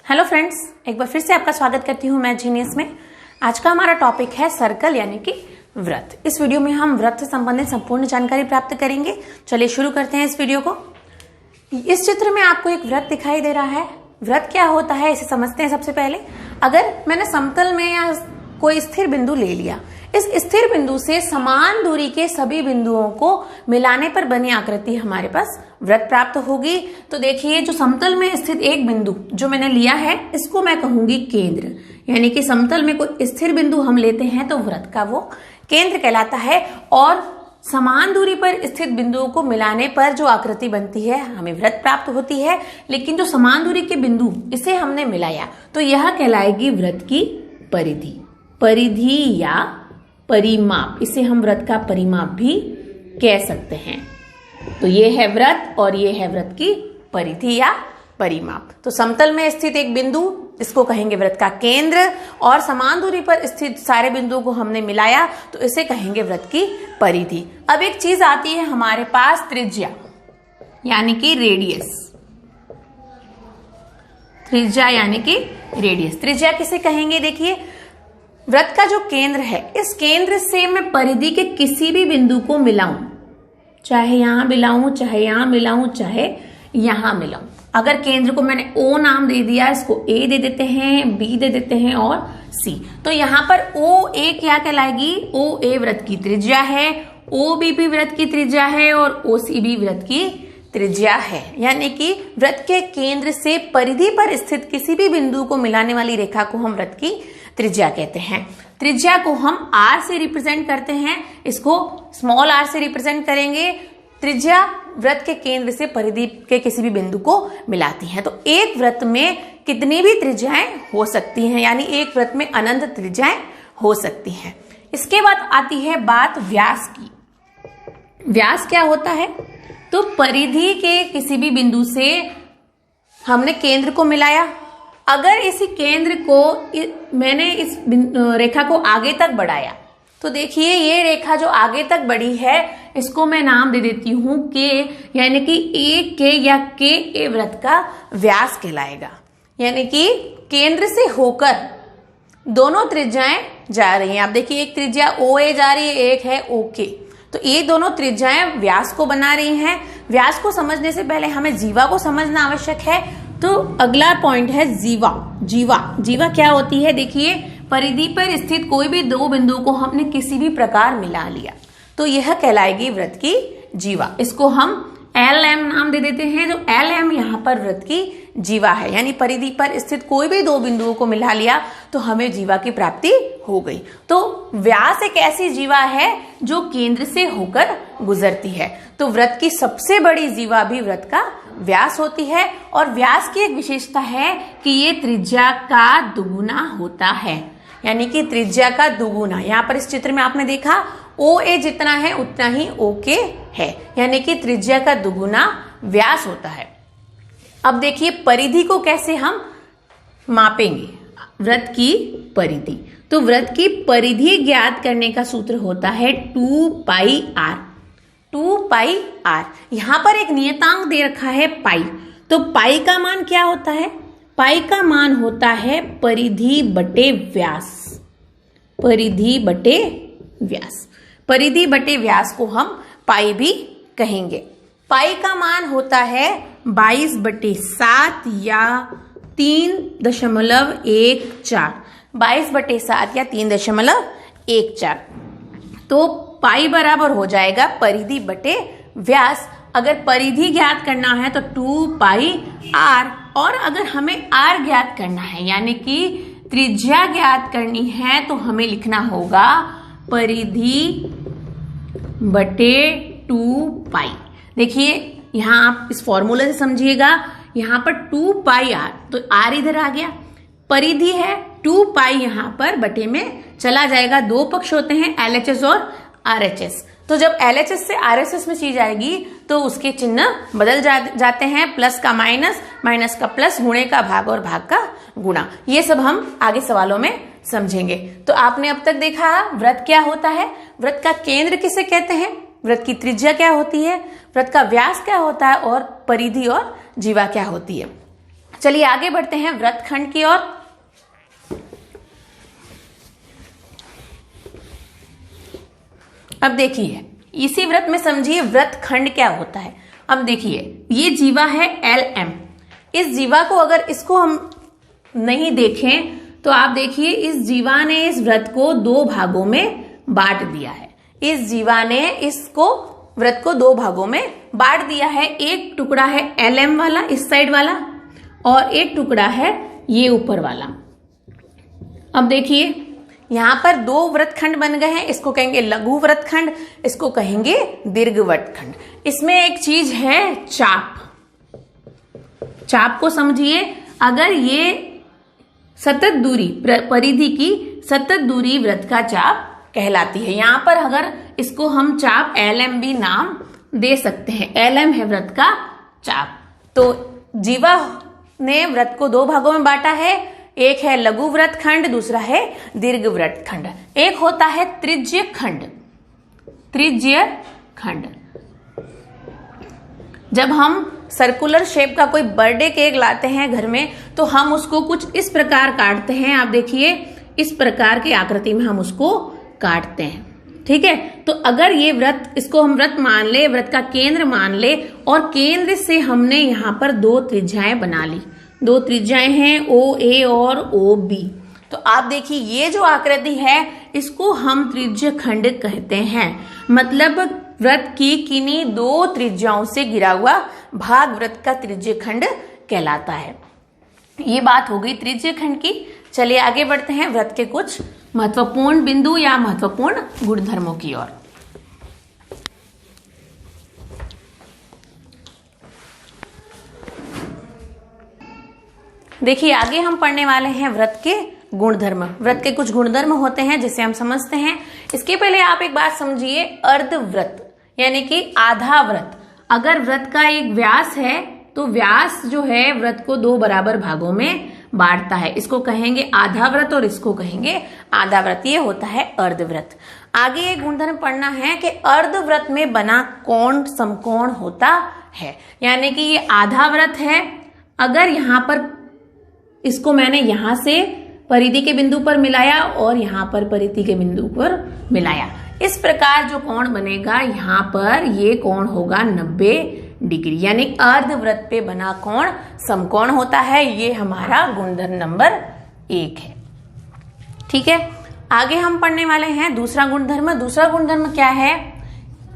Hello friends, एक बार फिर से आपका स्वागत करती हूँ मैं जीनियस में। आज का हमारा टॉपिक है सर्कल यानी कि व्रत। इस वीडियो में हम व्रत से संबंधित संपूर्ण जानकारी प्राप्त करेंगे। चलिए शुरू करते हैं इस वीडियो को। इस चित्र में आपको एक व्रत दिखाई दे रहा है। व्रत क्या होता है इसे समझते हैं। सबसे पहले अगर मैंने समतल में या कोई स्थिर बिंदु ले लिया, इस स्थिर बिंदु से समान दूरी के सभी बिंदुओं को मिलाने पर बनी आकृति हमारे पास व्रत प्राप्त होगी। तो देखिए, जो समतल में स्थित एक बिंदु जो मैंने लिया है इसको मैं कहूंगी केंद्र, यानी कि समतल में कोई स्थिर बिंदु हम लेते हैं तो व्रत का वो केंद्र कहलाता है। और समान दूरी पर स्थित बिंदुओं को मिलाने पर जो आकृति बनती है हमें व्रत प्राप्त होती है। लेकिन जो समान दूरी के बिंदु इसे हमने मिलाया तो यह कहलाएगी व्रत की परिधि। परिधि या परिमाप, इसे हम व्रत का परिमाप भी कह सकते हैं। तो ये है व्रत और ये है व्रत की परिधि या परिमाप। तो समतल में स्थित एक बिंदु इसको कहेंगे व्रत का केंद्र, और समान दूरी पर स्थित सारे बिंदुओं को हमने मिलाया तो इसे कहेंगे व्रत की परिधि। अब एक चीज आती है हमारे पास, त्रिज्या यानी कि रेडियस। त्रिज्या यानी कि रेडियस। त्रिज्या किसे कहेंगे? देखिए, व्रत का जो केंद्र है, इस केंद्र से मैं परिधि के किसी भी बिंदु को मिलाऊं, चाहे यहां मिलाऊं, चाहे यहां मिलाऊं, चाहे यहां मिलाऊं। अगर केंद्र को मैंने O नाम दे दिया, इसको A दे देते हैं, B दे देते हैं और C, तो यहां पर OA क्या कहलाएगी? OA व्रत की त्रिज्या है, OB भी व्रत की त्रिज्या है और OC भी व्रत की त्रिज्या है। यानी कि व्रत के केंद्र से परिधि पर स्थित किसी भी बिंदु को मिलाने वाली रेखा को हम व्रत की त्रिज्या कहते हैं। त्रिज्या को हम R से रिप्रेजेंट करते हैं, इसको स्मॉल r से रिप्रेजेंट करेंगे। त्रिज्या व्रत के केंद्र से परिधि के किसी भी बिंदु को मिलाती है। तो एक व्रत में कितनी भी त्रिज्याएं हो सकती हैं, यानी एक व्रत में अनंत त्रिज्याएं हो सकती हैं। इसके बाद आती है बात व्यास की। व्यास क्या होता है? तो परिधि के किसी भी बिंदु से हमने केंद्र को मिलाया, अगर इसी केंद्र को मैंने इस रेखा को आगे तक बढ़ाया तो देखिए, ये रेखा जो आगे तक बढ़ी है इसको मैं नाम दे देती हूं के, यानी कि एक के या के ए व्रत का व्यास कहलाएगा। यानी कि केंद्र से होकर दोनों त्रिज्याएं जा रही हैं। आप देखिए, एक त्रिज्या OA जा रही है, एक है OK, तो ये दोनों त्रिज्याएं व्यास को बना रही हैं। व्यास को समझने से पहले हमें जीवा को समझना आवश्यक है। तो अगला पॉइंट है जीवा। जीवा जीवा क्या होती है? देखिए, परिधि पर स्थित कोई भी दो बिंदु को हमने किसी भी प्रकार मिला लिया तो यह कहलाएगी व्रत की जीवा। इसको हम LM नाम दे देते हैं। जो LM यहाँ पर व्रत की जीवा है, यानी परिधि पर स्थित कोई भी दो बिंदुओं को मिला लिया तो हमें जीवा की प्राप्ति हो गई। तो व्यास एक ऐसी जीवा है जो केंद्र से होकर गुजरती है। तो व्रत की सबसे बड़ी जीवा भी व्रत का व्यास होती है। और व्यास की एक विशेषता है कि ये त्रिज्या का दुगुना होता है, यानी कि त्रिज्या का दुगुना। यहाँ पर इस चित्र में आपने देखा OA जितना है उतना ही OK है, यानी कि त्रिज्या का दुगुना व्यास होता है। अब देखिए, परिधि को कैसे हम मापेंगे? व्रत की परिधि। तो व्रत की परिधि ज्ञात करने का सूत्र होता है 2πr। 2πr। यहां पर एक नियतांक दे रखा है पाई। तो पाई का मान क्या होता है? पाई का मान होता है परिधि बटे व्यास। परिधि बटे व्यास। परिधि बटे व्यास को हम पाई भी कहेंगे। पाई का मान होता है 22/7 या 3.14। 22/7 या 3.14। तो पाई बराबर हो जाएगा परिधि बटे व्यास। अगर परिधि ज्ञात करना है तो 2πr, और अगर हमें r ज्ञात करना है यानी कि त्रिज्या ज्ञात करनी है तो हमें लिखना होगा परिधि बटे 2π। देखिए, यहां आप इस फॉर्मूले से समझिएगा, यहां पर 2πr तो r इधर आ गया, परिधि है 2π यहां पर बटे में चला जाएगा। दो पक्ष होते हैं LHS और RHS। तो जब LHS से RHS में चीज आएगी तो उसके चिन्ह बदल जाते हैं, प्लस का माइनस, माइनस का प्लस, गुणे का भाग और भाग का गुणा। ये सब हम आगे सवालों में समझेंगे। तो आपने अब तक देखा व्रत क्या होता है, व्रत का केंद्र किसे कहते हैं, व्रत की त्रिज्या क्या होती है, व्रत का व्यास क्या होता है और परिधि और जीवा क्या होती है। चलिए आगे बढ़ते हैं व्रतखंड की ओर। अब देखिए इसी व्रत में समझिए व्रतखंड क्या होता है। अब देखिए ये जीवा है LM। इस जीवा को अगर इसको हम नहीं देखें तो आप देखिए इस जीवा ने इस व्रत को 2 भागों में बांट दिया है। इस जीवा ने इसको व्रत को 2 भागों में बांट दिया है। एक टुकड़ा है LM वाला इस साइड वाला और एक टुकड़ा है ये ऊपर वाला। अब देखिए यहां पर 2 व्रतखंड बन गए हैं। इसको कहेंगे लघु व्रतखंड, इसको कहेंगे दीर्घ व्रतखंड। इसमें एक चीज है चाप। चाप को समझिए, अगर ये सतत दूरी परिधि की सतत दूरी व्रत का चाप कहलाती है। यहां पर अगर इसको हम चाप LM भी नाम दे सकते हैं। LM है व्रत का चाप। तो जीवा ने व्रत को 2 भागों में बांटा है। एक है लघु व्रतखंड, दूसरा है दीर्घ व्रतखंड। एक होता है त्रिज्य खंड। त्रिज्य खंड, जब हम सर्कुलर शेप का कोई बर्थडे केक लाते हैं घर में तो हम उसको कुछ इस प्रकार काटते हैं। आप देखिए इस प्रकार की आकृति में हम उसको काटते हैं, ठीक है। तो अगर ये व्रत, इसको हम व्रत मान ले, व्रत का केंद्र मान ले और केंद्र से हमने यहाँ पर 2 त्रिज्याएं बना ली। 2 त्रिज्याएं हैं OA और OB। तो आप देखिए ये जो आकृति है इसको हम त्रिज्य खंड कहते हैं। मतलब व्रत की किन्हीं 2 त्रिज्याओं से घिरा हुआ भाग व्रत का त्रिज्य खंड कहलाता है। ये बात हो गई त्रिज्य खंड की। चलिए आगे बढ़ते हैं व्रत के कुछ महत्वपूर्ण बिंदु या महत्वपूर्ण गुणधर्मों की ओर। देखिए आगे हम पढ़ने वाले हैं व्रत के गुणधर्म। व्रत के कुछ गुणधर्म होते हैं जिसे हम समझते हैं। इसके पहले आप एक बात समझिए, अर्ध व्रत यानी कि आधा व्रत। अगर व्रत का एक व्यास है तो व्यास जो है व्रत को 2 बराबर भागों में बांटता है। इसको कहेंगे आधा व्रत और इसको कहेंगे आधा व्रत। ये होता है अर्ध व्रत। आगे एक गुणधर्म पढ़ना है कि अर्ध व्रत में बना कोण समकोण होता है। यानी कि ये आधा व्रत है, अगर यहां पर इसको मैंने यहां से परिधि के बिंदु पर मिलाया और यहां पर परिधि के बिंदु पर मिलाया, इस प्रकार जो कोण बनेगा यहाँ पर ये कोण होगा 90 डिग्री। यानी अर्ध व्रत पे बना कोण समकोण होता है। ये हमारा गुणधर्म नंबर 1 है, ठीक है। आगे हम पढ़ने वाले हैं दूसरा गुणधर्म। दूसरा गुणधर्म क्या है?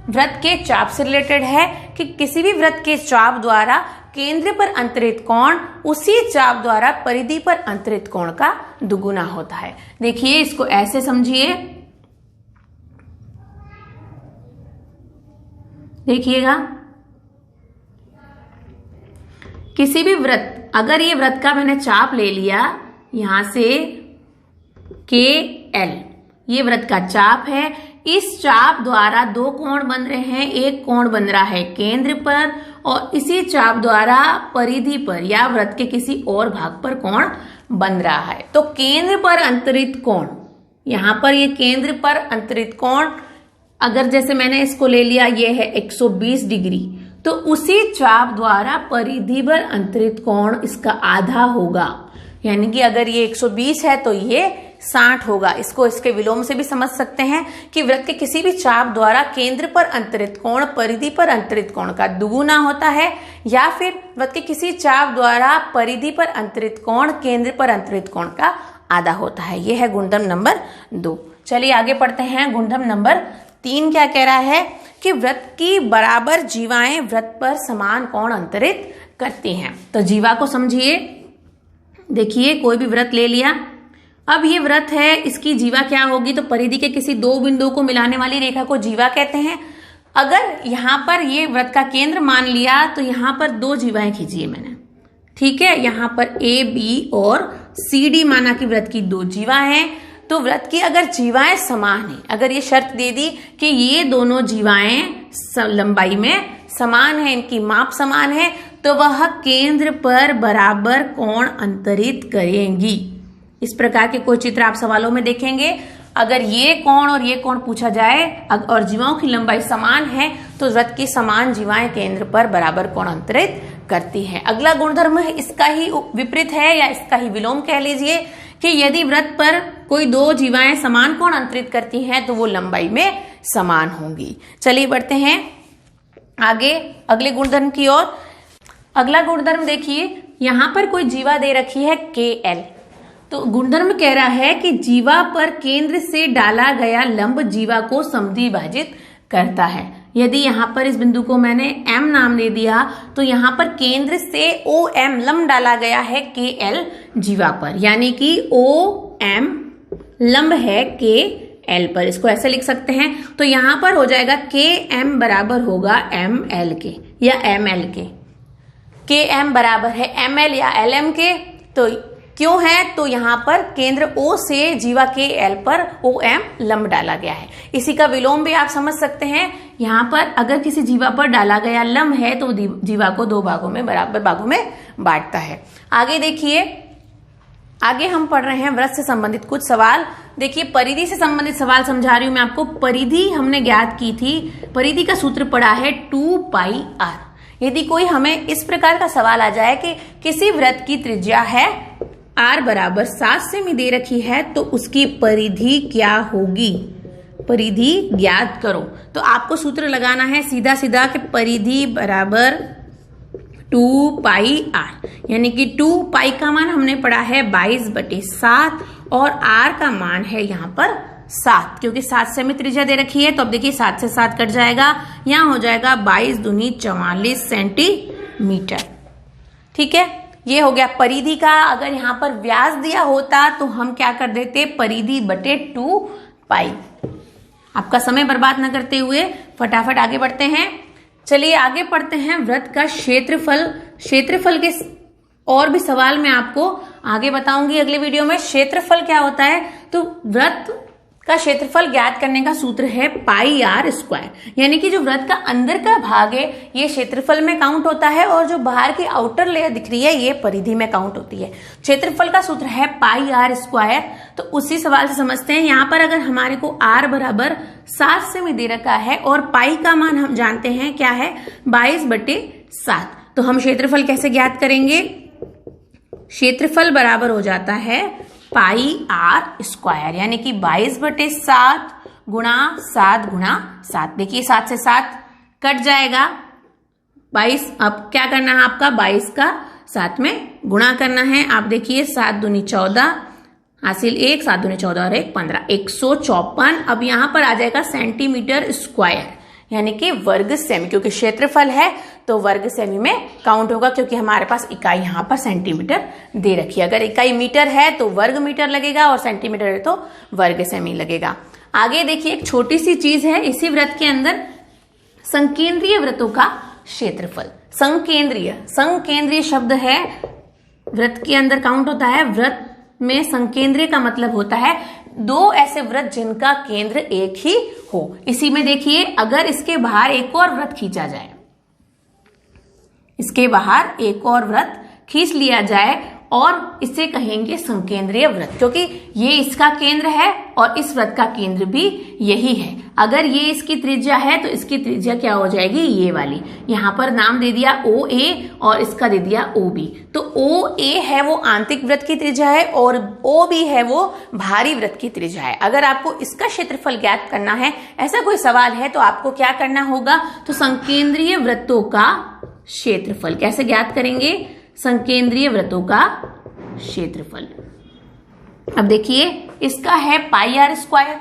व्रत के चाप से रिलेटेड है कि किसी भी व्रत के चाप द्वारा केंद्र पर अंतरित कोण उसी चाप द्वारा परिधि पर अंतरित कोण का दुगुना होता है। देखिए इसको ऐसे समझिए, देखिएगा किसी भी व्रत, अगर ये व्रत का मैंने चाप ले लिया यहां से KL, ये व्रत का चाप है। इस चाप द्वारा 2 कोण बन रहे हैं। एक कोण बन रहा है केंद्र पर और इसी चाप द्वारा परिधि पर या व्रत के किसी और भाग पर कोण बन रहा है। तो केंद्र पर अंतरित कोण, यहां पर ये केंद्र पर अंतरित कोण, अगर जैसे मैंने इसको ले लिया ये है 120 डिग्री, तो उसी चाप द्वारा परिधि पर अंतरित कोण इसका आधा होगा। यानी कि अगर ये 120 है तो ये 60 होगा। इसको इसके विलोम से भी समझ सकते हैं कि व्रत के किसी भी चाप द्वारा केंद्र पर अंतरित कोण परिधि पर अंतरित कोण का दुगुना होता है, या फिर व्रत के किसी चाप द्वारा परिधि पर अंतरित कोण केंद्र पर अंतरित कोण का आधा होता है। यह है गुणधर्म नंबर 2। चलिए आगे पढ़ते हैं। गुणधर्म नंबर 3 क्या कह रहा है कि व्रत की बराबर जीवाएं व्रत पर समान कोण अंतरित करती हैं। तो जीवा को समझिए, देखिए कोई भी व्रत ले लिया, अब ये व्रत है, इसकी जीवा क्या होगी? तो परिधि के किसी 2 बिंदुओं को मिलाने वाली रेखा को जीवा कहते हैं। अगर यहां पर ये व्रत का केंद्र मान लिया तो यहां पर 2 जीवाएं खींची मैंने, ठीक है। यहां पर AB और CD माना कि व्रत की 2 जीवा हैं। तो व्रत की अगर जीवाएं समान है, अगर ये शर्त दे दी कि ये दोनों जीवाएं लंबाई में समान है, इनकी माप समान है, तो वह केंद्र पर बराबर कोण अंतरित करेंगी। इस प्रकार के कोई चित्र आप सवालों में देखेंगे। अगर ये कोण और ये कोण पूछा जाए और जीवाओं की लंबाई समान है तो व्रत की समान जीवाएं केंद्र पर बराबर कोण अंतरित करती है। अगला गुणधर्म इसका ही विपरीत है या इसका ही विलोम कह लीजिए कि यदि वृत्त पर कोई दो जीवाएं समान कोण अंतरित करती हैं तो वो लंबाई में समान होंगी। चलिए बढ़ते हैं आगे अगले गुणधर्म की ओर। अगला गुणधर्म देखिए, यहां पर कोई जीवा दे रखी है KL। तो गुणधर्म कह रहा है कि जीवा पर केंद्र से डाला गया लंब जीवा को समद्विभाजित करता है। यदि यहाँ पर इस बिंदु को मैंने M नाम दे दिया तो यहाँ पर केंद्र से OM लंब डाला गया है KL जीवा पर, यानी कि OM लंब है KL पर। इसको ऐसे लिख सकते हैं। तो यहाँ पर हो जाएगा KM बराबर होगा ML के या ML के। KM बराबर है ML या LM के। तो क्यों है? तो यहाँ पर केंद्र O से जीवा KL पर OM लंब डाला गया है। इसी का विलोम भी आप समझ सकते हैं। यहाँ पर अगर किसी जीवा पर डाला गया लंब है तो जीवा को दो भागों में बराबर भागों में बांटता है। आगे देखिए, आगे हम पढ़ रहे हैं वृत्त से संबंधित कुछ सवाल। देखिए परिधि से संबंधित सवाल समझा रही हूं मैं आपको। परिधि हमने ज्ञात की थी, परिधि का सूत्र पड़ा है 2πr। यदि कोई हमें इस प्रकार का सवाल आ जाए कि किसी वृत्त की त्रिज्या है r बराबर 7 सेमी दे रखी है तो उसकी परिधि क्या होगी, परिधि ज्ञात करो। तो आपको सूत्र लगाना है सीधा सीधा कि परिधि बराबर 2πr, यानी कि 2π का मान हमने पढ़ा है 22/7 और r का मान है यहाँ पर 7, क्योंकि 7 सेमी त्रिज्या दे रखी है। तो अब देखिए 7 से 7 कट जाएगा, यहाँ हो जाएगा 22 दूनी 44 सेंटीमीटर। ठीक है, ये हो गया परिधि का। अगर यहाँ पर व्यास दिया होता तो हम क्या कर देते, परिधि बटे 2π। आपका समय बर्बाद न करते हुए फटाफट आगे बढ़ते हैं। चलिए आगे पढ़ते हैं वृत्त का क्षेत्रफल। क्षेत्रफल के और भी सवाल मैं आपको आगे बताऊंगी अगले वीडियो में। क्षेत्रफल क्या होता है, तो वृत्त का क्षेत्रफल ज्ञात करने का सूत्र है πr², यानी कि जो वृत्त का अंदर का भाग है ये क्षेत्रफल में काउंट होता है और जो बाहर की आउटर लेयर दिख रही है ये परिधि में काउंट होती है। क्षेत्रफल का सूत्र है πr²। तो उसी सवाल से समझते हैं। यहाँ पर अगर हमारे को r बराबर 7 सेमी दे रखा है और पाई का मान हम जानते हैं क्या है 22/7, तो हम क्षेत्रफल कैसे ज्ञात करेंगे। क्षेत्रफल बराबर हो जाता है πr², यानी कि 22/7 गुणा 7 गुणा 7। देखिए 7 से 7 कट जाएगा 22। अब क्या करना है आपका, 22 का 7 में गुणा करना है। आप देखिए 7 दूनी 14 हासिल 1, 7 दूनी 14 और 1 15, 154। अब यहाँ पर आ जाएगा सेंटीमीटर स्क्वायर, यानी कि वर्ग सेमी, क्योंकि क्षेत्रफल है तो वर्ग सेमी में काउंट होगा, क्योंकि हमारे पास इकाई यहाँ पर सेंटीमीटर दे रखी है। अगर इकाई मीटर है तो वर्ग मीटर लगेगा और सेंटीमीटर है तो वर्ग सेमी लगेगा। आगे देखिए एक छोटी सी चीज है इसी वृत्त के अंदर, संकेंद्रीय वृत्तों का क्षेत्रफल। संकेंद्रीय शब्द है, वृत्त के अंदर काउंट होता है। वृत्त में संकेंद्रीय का मतलब होता है दो ऐसे वृत्त जिनका केंद्र एक ही हो। इसी में देखिए अगर इसके बाहर एक और वृत्त खींचा जाए, इसके बाहर एक और वृत्त खींच लिया जाए और इसे कहेंगे संकेंद्रीय वृत्त, क्योंकि ये इसका केंद्र है और इस वृत्त का केंद्र भी यही है। अगर ये इसकी त्रिज्या है तो इसकी त्रिज्या क्या हो जाएगी, ये वाली। यहाँ पर नाम दे दिया OA और इसका दे दिया OB। तो OA है वो आंतरिक वृत्त की त्रिज्या है और OB है वो बाहरी वृत्त की त्रिज्या है। अगर आपको इसका क्षेत्रफल ज्ञात करना है, ऐसा कोई सवाल है, तो आपको क्या करना होगा, तो संकेंद्रीय वृत्तों का क्षेत्रफल कैसे ज्ञात करेंगे, संकेंद्रीय वृत्तों का क्षेत्रफल। अब देखिए इसका है πr²,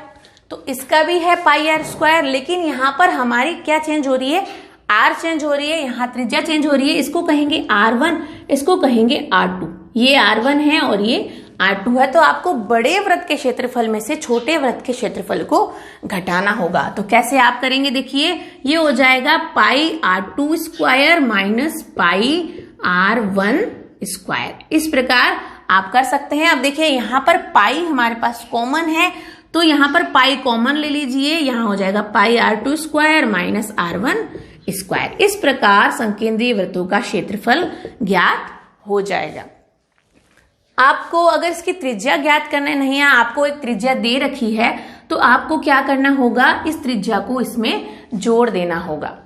तो इसका भी है πr², लेकिन यहां पर हमारी क्या चेंज हो रही है, r चेंज हो रही है, यहां त्रिज्या चेंज हो रही है। इसको कहेंगे r1, इसको कहेंगे r2। ये r1 है और ये r2 है। तो आपको बड़े वृत्त के क्षेत्रफल में से छोटे वृत्त के क्षेत्रफल को घटाना होगा। तो कैसे आप करेंगे, देखिए ये हो जाएगा πr2² माइनस πr1²। इस प्रकार आप कर सकते हैं। अब देखिए यहाँ पर पाई हमारे पास कॉमन है, तो यहाँ पर पाई कॉमन ले लीजिए, यहाँ हो जाएगा πr2² माइनस r1²। इस प्रकार संकेंद्रीय वृत्तों का क्षेत्रफल ज्ञात हो जाएगा। आपको अगर इसकी त्रिज्या ज्ञात करने नहीं है, आपको एक त्रिज्या दे रखी है, तो आपको क्या करना होगा, इस त्रिज्या को इसमें जोड़ देना होगा।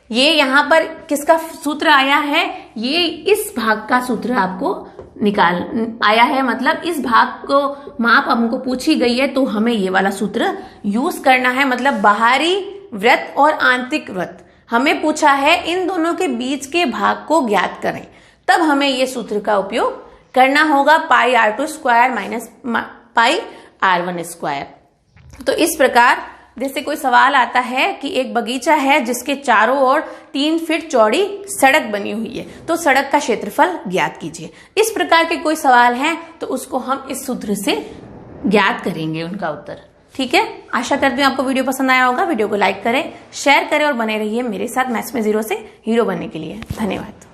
ये यहाँ पर किसका सूत्र आया है, ये इस भाग का सूत्र आपको निकाल आया है, मतलब इस भाग को माप हमको पूछी गई है तो हमें ये वाला सूत्र यूज करना है। मतलब बाहरी वृत्त और आंतरिक वृत्त हमें पूछा है, इन दोनों के बीच के भाग को ज्ञात करें, तब हमें ये सूत्र का उपयोग करना होगा, पाई r2 square minus pi r1 square. तो इस प्रकार जैसे कोई सवाल आता है कि एक बगीचा है जिसके चारों ओर 3 फीट चौड़ी सड़क बनी हुई है, तो सड़क का क्षेत्रफल ज्ञात कीजिए। इस प्रकार के कोई सवाल हैं तो उसको हम इस सूत्र से ज्ञात करेंगे उनका उत्तर। ठीक है, आशा करती हूँ आपको वीडियो पसंद आया होगा। वीडियो को लाइक करें, शेयर करें और बने रहिए मेरे साथ मैथ्स में जीरो से हीरो बनने के लिए। धन्यवाद।